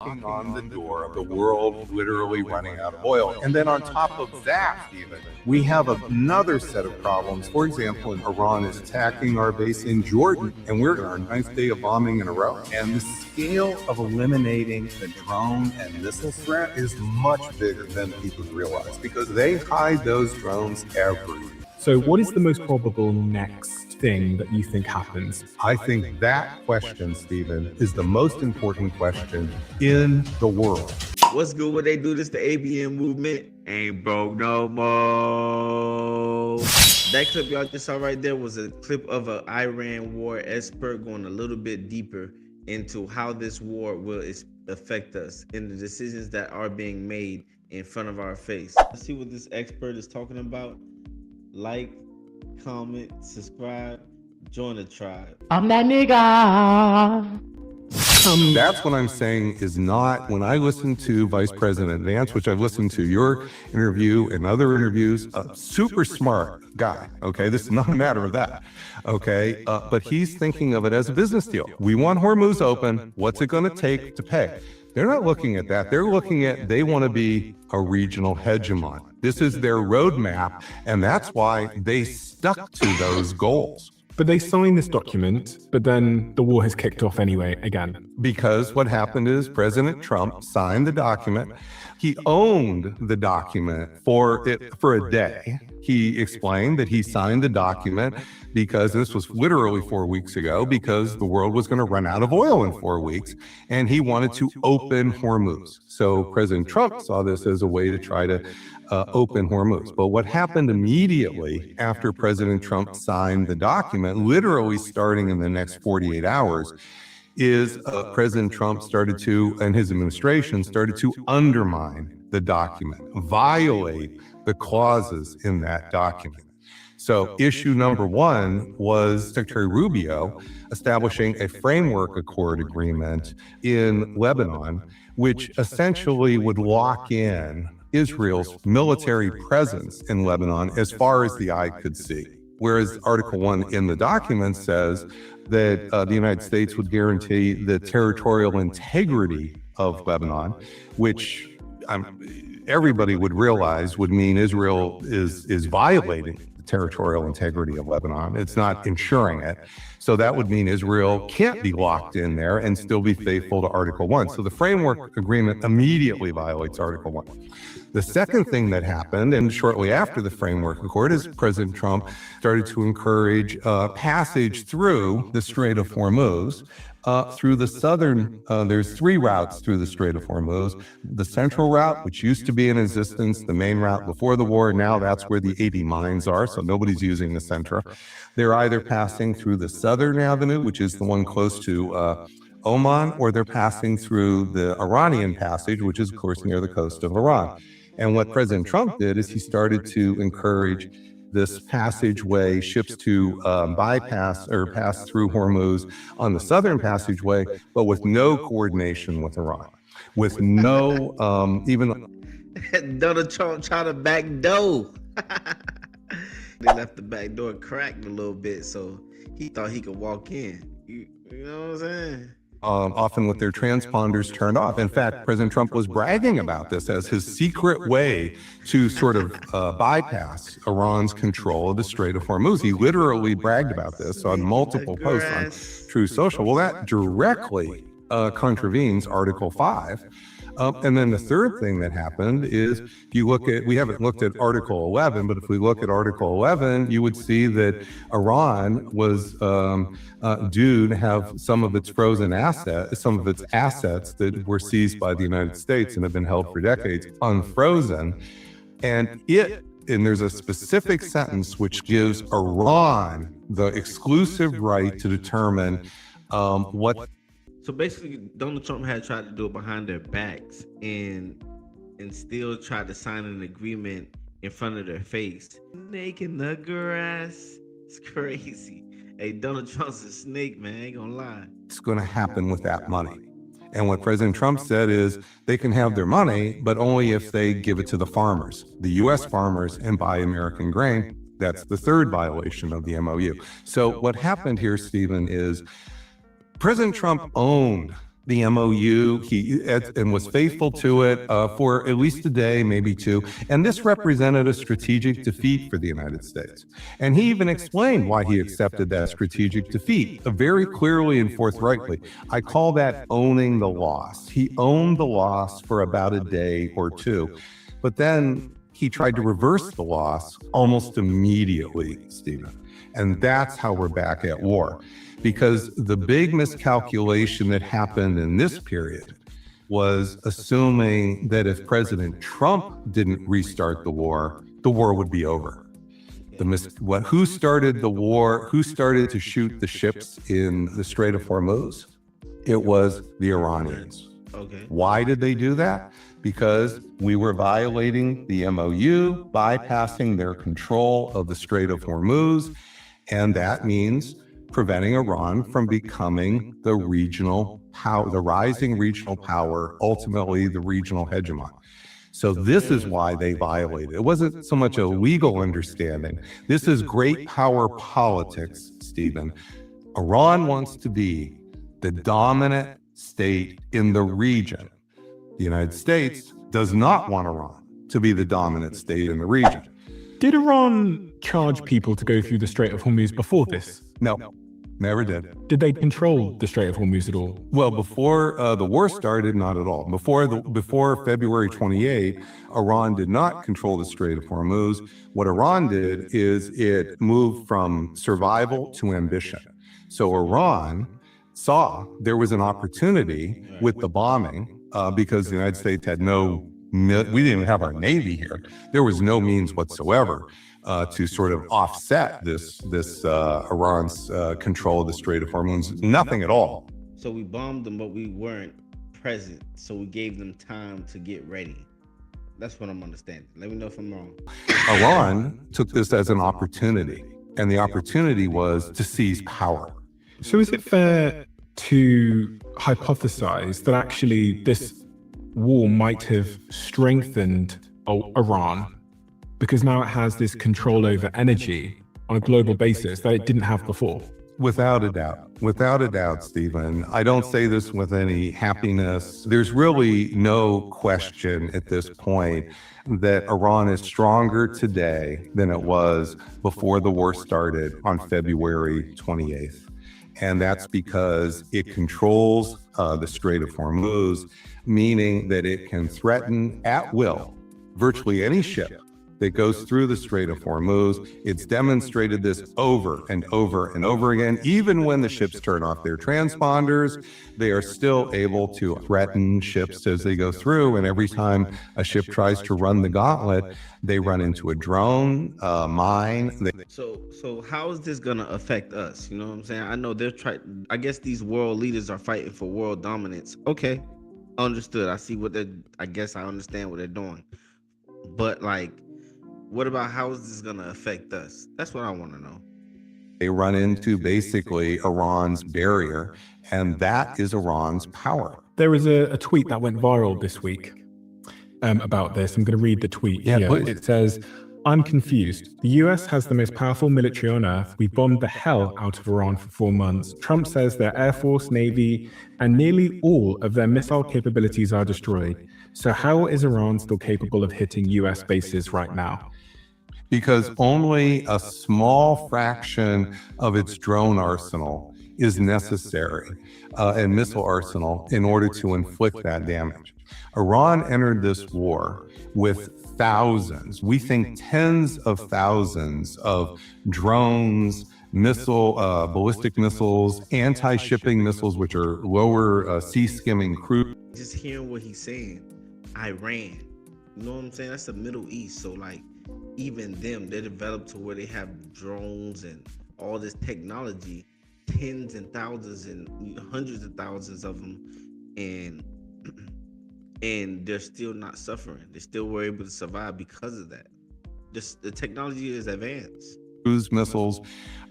knocking on the door of the world literally running out of oil. And then on top of that, even, we have another set of problems. For example, Iran is attacking our base in Jordan, and we're on our 9th day of bombing in a row. And the scale of eliminating the drone and missile threat is much bigger than people realize, because they hide those drones everywhere. So what is the most probable next thing that you think happens? I think that question, Stephen, is the most important question in the world. What's good? What they do? This the ABN movement. Ain't broke no more. That clip y'all just saw right there was a clip of an Iran war expert going a little bit deeper into how this war will affect us and the decisions that are being made in front of our face. Let's see what this expert is talking about. Like, comment, subscribe, join the tribe. I'm that nigga. That's what I'm saying is not, when I listen to Vice President Vance, which I've listened to your interview and other interviews, a super smart guy, okay? This is not a matter of that, okay? But he's thinking of it as a business deal. We want Hormuz open. What's it gonna take to pay? They're not looking at that. They're looking at, they want to be a regional hegemon. This is their roadmap, and that's why they stuck to those goals. But they signed this document, but then the war has kicked off anyway, again. Because what happened is President Trump signed the document. He owned the document for a day. He explained that he signed the document because this was literally 4 weeks ago, because the world was going to run out of oil in 4 weeks, and he wanted to open Hormuz. So President Trump saw this as a way to try to open Hormuz. But what happened immediately after President Trump signed the document, literally starting in the next 48 hours, is President Trump started to, and his administration started to undermine the document, violate the clauses in that document. So issue number one was Secretary Rubio establishing a framework accord agreement in Lebanon, which essentially would lock in Israel's military presence in Lebanon as far as the eye could see. Whereas Article 1 in the document says that the United States would guarantee the territorial integrity of Lebanon, which everybody would realize would mean Israel is violating the territorial integrity of Lebanon. It's not ensuring it. So that would mean Israel can't be locked in there and still be faithful to Article 1. So the framework agreement immediately violates Article 1. The second thing that happened, and shortly after the framework accord, is President Trump started to encourage passage through the Strait of Hormuz, through the southern, there's 3 routes through the Strait of Hormuz. The central route, which used to be in existence, the main route before the war, now that's where the 80 mines are, so nobody's using the central. They're either passing through the southern avenue, which is the one close to Oman, or they're passing through the Iranian passage, which is, of course, near the coast of Iran. And what President Trump did is he started to encourage this passageway, ships to bypass or pass through Hormuz on the southern passageway, but with no coordination with Iran, with no even Donald Trump tried to back door. They left the back door cracked a little bit, so he thought he could walk in. You know what I'm saying? Often with their transponders turned off. In fact, President Trump was bragging about this as his secret way to sort of bypass Iran's control of the Strait of Hormuz. He literally bragged about this on multiple posts on True Social. Well, that directly contravenes Article 5. And then the third thing that happened is, if you look at, we haven't looked at Article 11, but if we look at Article 11, you would see that Iran was due to have some of its frozen assets, some of its assets that were seized by the United States and have been held for decades, unfrozen. And there's a specific sentence which gives Iran the exclusive right to determine what. So basically, Donald Trump had tried to do it behind their backs and still tried to sign an agreement in front of their face. Snake in the grass. It's crazy. Hey, Donald Trump's a snake, man. I ain't gonna lie. It's going to happen with that money. And what President Trump said is they can have their money, but only if they give it to the farmers, the U.S. farmers, and buy American grain. That's the third violation of the MOU. So what happened here, Stephen, is President Trump owned the MOU. And was faithful to it for at least a day, maybe two. And this represented a strategic defeat for the United States. And he even explained why he accepted that strategic defeat very clearly and forthrightly. I call that owning the loss. He owned the loss for about a day or two. But then he tried to reverse the loss almost immediately, Stephen. And that's how we're back at war. Because the big miscalculation that happened in this period was assuming that if President Trump didn't restart the war would be over. Who started the war? Who started to shoot the ships in the Strait of Hormuz? It was the Iranians. Okay. Why did they do that? Because we were violating the MOU, bypassing their control of the Strait of Hormuz, and that means preventing Iran from becoming the regional power, the rising regional power, ultimately the regional hegemon. So this is why they violated. It wasn't so much a legal understanding. This is great power politics, Stephen. Iran wants to be the dominant state in the region. The United States does not want Iran to be the dominant state in the region. Did Iran charge people to go through the Strait of Hormuz before this? No, never did. Did they control the Strait of Hormuz at all? Well, before the war started, not at all. Before February 28, Iran did not control the Strait of Hormuz. What Iran did is it moved from survival to ambition. So Iran saw there was an opportunity with the bombing because the United States had we didn't even have our Navy here. There was no means whatsoever to sort of offset this Iran's control of the Strait of Hormuz. Nothing at all. So we bombed them, but we weren't present. So we gave them time to get ready. That's what I'm understanding. Let me know if I'm wrong. Iran took this as an opportunity, and the opportunity was to seize power. So is it fair to hypothesize that actually this war might have strengthened Iran because now it has this control over energy on a global basis that it didn't have before? Without a doubt, Stephen. I don't say this with any happiness. There's really no question at this point that Iran is stronger today than it was before the war started on February 28th. And that's because it controls the Strait of Hormuz, meaning that it can threaten at will virtually any ship that goes through the Strait of Hormuz. It's demonstrated this over and over and over again. Even when the ships turn off their transponders, they are still able to threaten ships as they go through. And every time a ship tries to run the gauntlet, they run into a drone, mine. So how is this gonna affect us? You know what I'm saying? I know I guess these world leaders are fighting for world dominance. Okay, understood. I guess I understand what they're doing. But like, what about how is this gonna affect us? That's what I want to know. They run into basically Iran's barrier, and that is Iran's power. There was a tweet that went viral this week about this. I'm going to read the tweet here. Please. It says, "I'm confused. The US has the most powerful military on earth. We bombed the hell out of Iran for 4 months. Trump says their Air Force, Navy, and nearly all of their missile capabilities are destroyed. So how is Iran still capable of hitting US bases right now?" Because only a small fraction of its drone arsenal is necessary and missile arsenal in order to inflict that damage. Iran entered this war with thousands, we think tens of thousands of drones, ballistic missiles, anti-shipping missiles, which are lower sea-skimming cruise. Just hearing what he's saying, Iran, you know what I'm saying? That's the Middle East. So like, even them, they're developed to where they have drones and all this technology, tens and thousands and hundreds of thousands of them, and they're still not suffering. They still were able to survive because of that. The technology is advanced. Cruise missiles,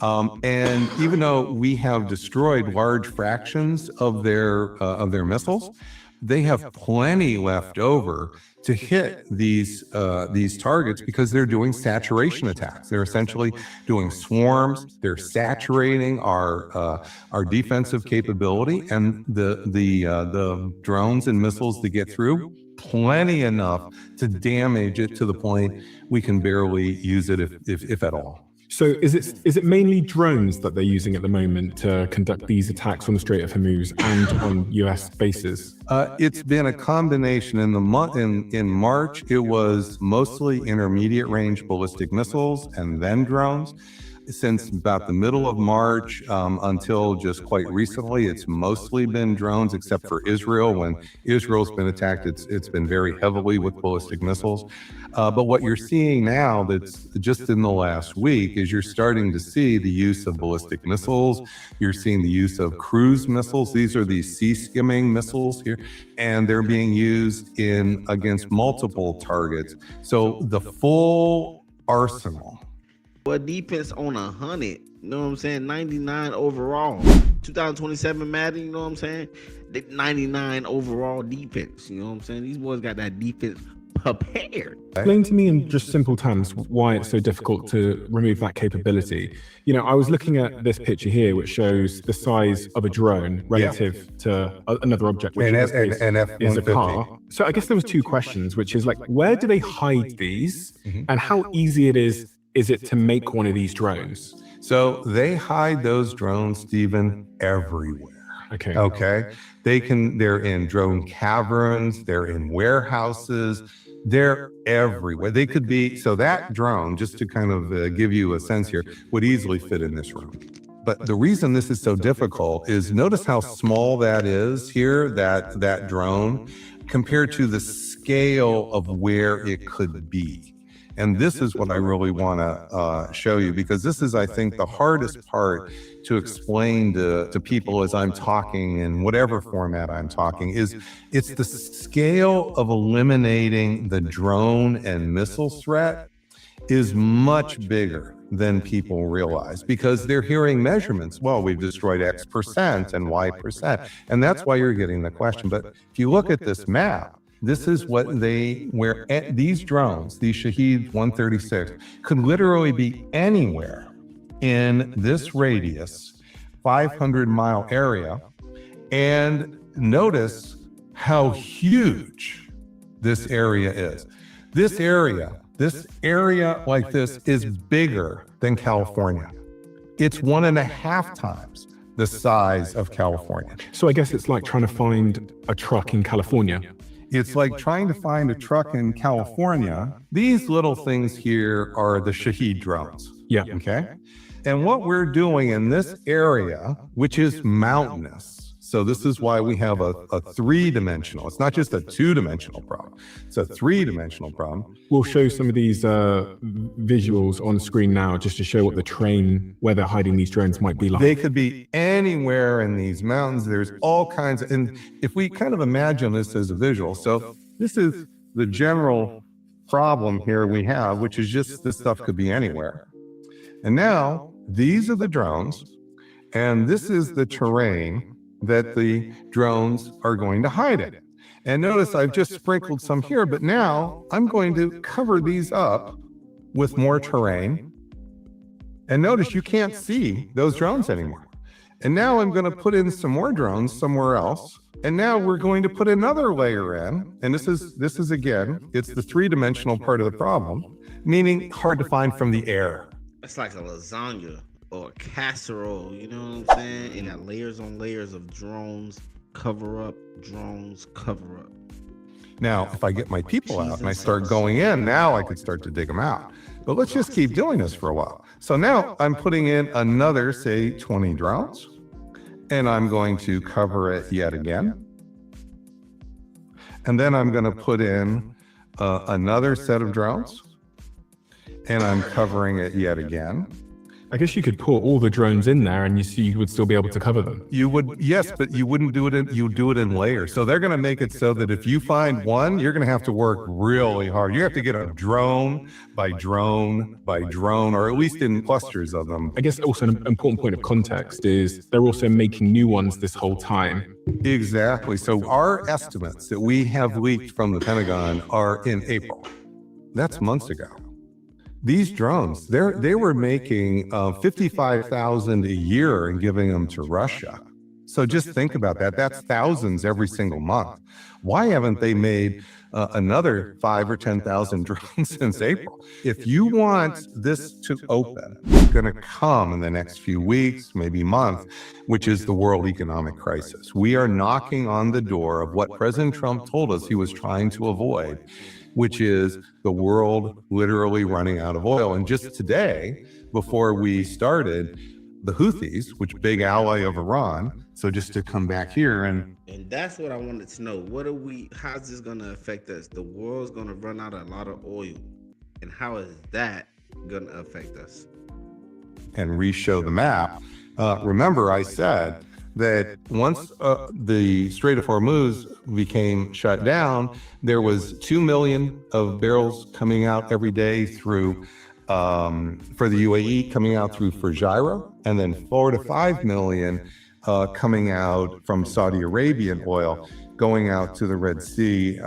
and even though we have destroyed large fractions of their missiles, they have plenty left over to hit these targets because they're doing saturation attacks. They're essentially doing swarms. They're saturating our defensive capability, and the drones and missiles that get through, plenty enough to damage it to the point we can barely use it if at all. So is it mainly drones that they're using at the moment to conduct these attacks on the Strait of Hormuz and on US bases? It's been a combination. In March, it was mostly intermediate range ballistic missiles and then drones. Since about the middle of March until just quite recently, it's mostly been drones, except for Israel. When Israel's been attacked, it's been very heavily with ballistic missiles. But what you're seeing now, that's just in the last week, is you're starting to see the use of ballistic missiles. You're seeing the use of cruise missiles. These are these sea skimming missiles here, and they're being used against multiple targets. So the full arsenal. But defense on 100, you know what I'm saying? 99 overall. 2027 Madden, you know what I'm saying? 99 overall defense, you know what I'm saying? These boys got that defense prepared. Explain to me in just simple terms why it's so difficult to remove that capability. You know, I was looking at this picture here, which shows the size of a drone relative to another object, which is a car. So I guess there was two questions, which is like, where do they hide these, and how easy it is it to make one of these drones? So they hide those drones, Stephen, everywhere. Okay. They're in drone caverns, they're in warehouses, they're everywhere. They could be, so that drone, just to kind of give you a sense here, would easily fit in this room. But the reason this is so difficult is notice how small that is here, that drone, compared to the scale of where it could be. And this is what I really want to show you, because this is, I think, the hardest part to explain to people as I'm talking in whatever format I'm talking, is it's the scale of eliminating the drone and missile threat is much bigger than people realize, because they're hearing measurements. Well, we've destroyed X percent and Y percent. And that's why you're getting the question. But if you look at this map, this is what where these drones, these Shahed 136, could literally be anywhere in this radius, 500-mile area. And notice how huge this area is. This area like this is bigger than California. It's 1.5 times the size of California. So I guess it's like trying to find a truck in California. It's like trying to find a truck in California. These little things here are the Shahed drones. Yeah. Okay. And what we're doing in this area, which is mountainous, so this is why we have a three-dimensional. It's not just a two-dimensional problem. It's a three-dimensional problem. We'll show some of these visuals on screen now, just to show what the terrain, where they're hiding these drones, might be like. They could be anywhere in these mountains. There's all kinds of, and if we kind of imagine this as a visual, so this is the general problem here we have, which is just this stuff could be anywhere. And now these are the drones, and this is the terrain that the drones are going to hide in. And notice I've just sprinkled some here, but now I'm going to cover these up with more terrain. And notice you can't see those drones anymore. And now I'm going to put in some more drones somewhere else. And now we're going to put another layer in. And this is again, it's the three-dimensional part of the problem, meaning hard to find from the air. It's like a lasagna or a casserole, you know what I'm saying? It got layers on layers of drones, cover up, drones, cover up. Now, if I get my people out and I start going in, now I could start to dig them out. But let's just keep doing this for a while. So now I'm putting in another, say, 20 drones, and I'm going to cover it yet again. And then I'm going to put in another set of drones, and I'm covering it yet again. I guess you could put all the drones in there and you would still be able to cover them. You would, yes, but you wouldn't do it you do it in layers. So they're going to make it so that if you find one, you're going to have to work really hard. You have to get a drone by drone by drone, or at least in clusters of them. I guess also an important point of context is they're also making new ones this whole time. Exactly. So our estimates that we have leaked from the Pentagon are in April. That's months ago. These drones, they were making 55,000 a year and giving them to Russia. So just think about that. That's thousands every single month. Why haven't they made another 5 or 10,000 drones since April? If you want this to open, it's going to come in the next few weeks, maybe month, which is the world economic crisis. We are knocking on the door of what President Trump told us he was trying to avoid, which is the world literally running out of oil. And just today, before we started, the Houthis, which big ally of Iran, so just to come back here and that's what I wanted to know. How's this gonna affect us? The world's gonna run out a lot of oil. And how is that gonna affect us? And re-show the map. Remember, I said that once the Strait of Hormuz became shut down, there was 2 million of barrels coming out every day through for the UAE, coming out through Fujairah, and then 4 to 5 million coming out from Saudi Arabian oil going out to the Red Sea.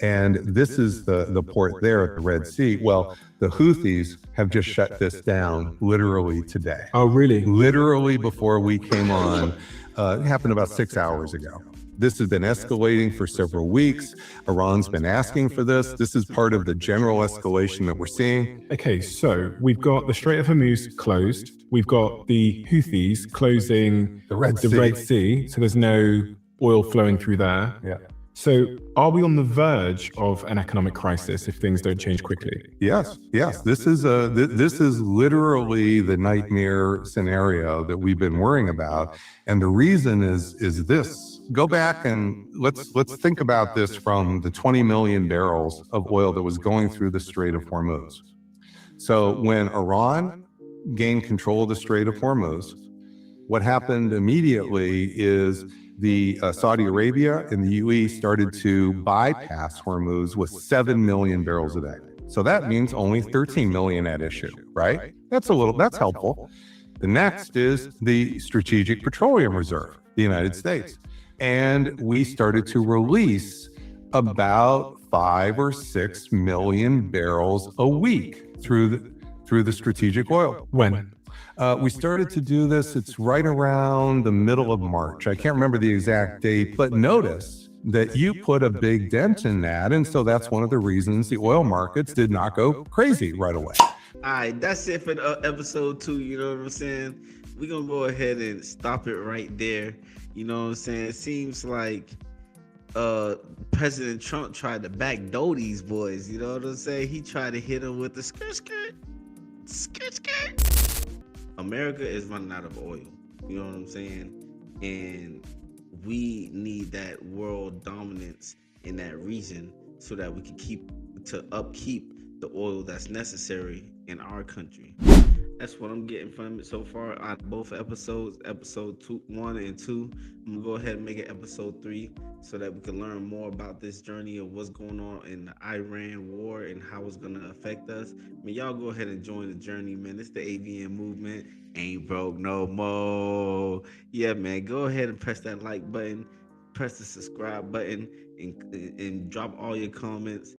And this is the port there at the Red Sea. Well, the Houthis have just shut this down literally today. Oh, really? Literally before we came on. It happened about 6 hours ago. This has been escalating for several weeks. Iran's been asking for this. This is part of the general escalation that we're seeing. Okay, so we've got the Strait of Hormuz closed. We've got the Houthis closing the Red Sea. So there's no oil flowing through there. Yeah. So are we on the verge of an economic crisis if things don't change quickly? Yes. This is literally the nightmare scenario that we've been worrying about. And the reason is this. Go back and let's think about this from the 20 million barrels of oil that was going through the Strait of Hormuz. So when Iran gained control of the Strait of Hormuz, what happened immediately is the Saudi Arabia and the UAE started to bypass Hormuz with 7 million barrels a day. So that means only 13 million at issue, right? That's helpful. The next is the Strategic Petroleum Reserve, the United States. And we started to release about 5 or 6 million barrels a week through the strategic oil. When? We started to do this, it's right around the middle of March. I can't remember the exact date, but notice that you put a big dent in that. And so that's one of the reasons the oil markets did not go crazy right away. All right, that's it for episode 2. You know what I'm saying? We're going to go ahead and stop it right there. You know what I'm saying? It seems like President Trump tried to backdoor these boys. You know what I'm saying? He tried to hit them with the skirt. America is running out of oil. You know what I'm saying? And we need that world dominance in that region so that we can upkeep the oil that's necessary in our country. That's what I'm getting from it so far on both episodes, episode 1 and 2. I'm gonna go ahead and make it episode 3 so that we can learn more about this journey of what's going on in the Iran war and how it's gonna affect us. I mean, y'all go ahead and join the journey, man. It's the ABN movement. Ain't broke no more. Yeah, man. Go ahead and press that like button, press the subscribe button, and drop all your comments.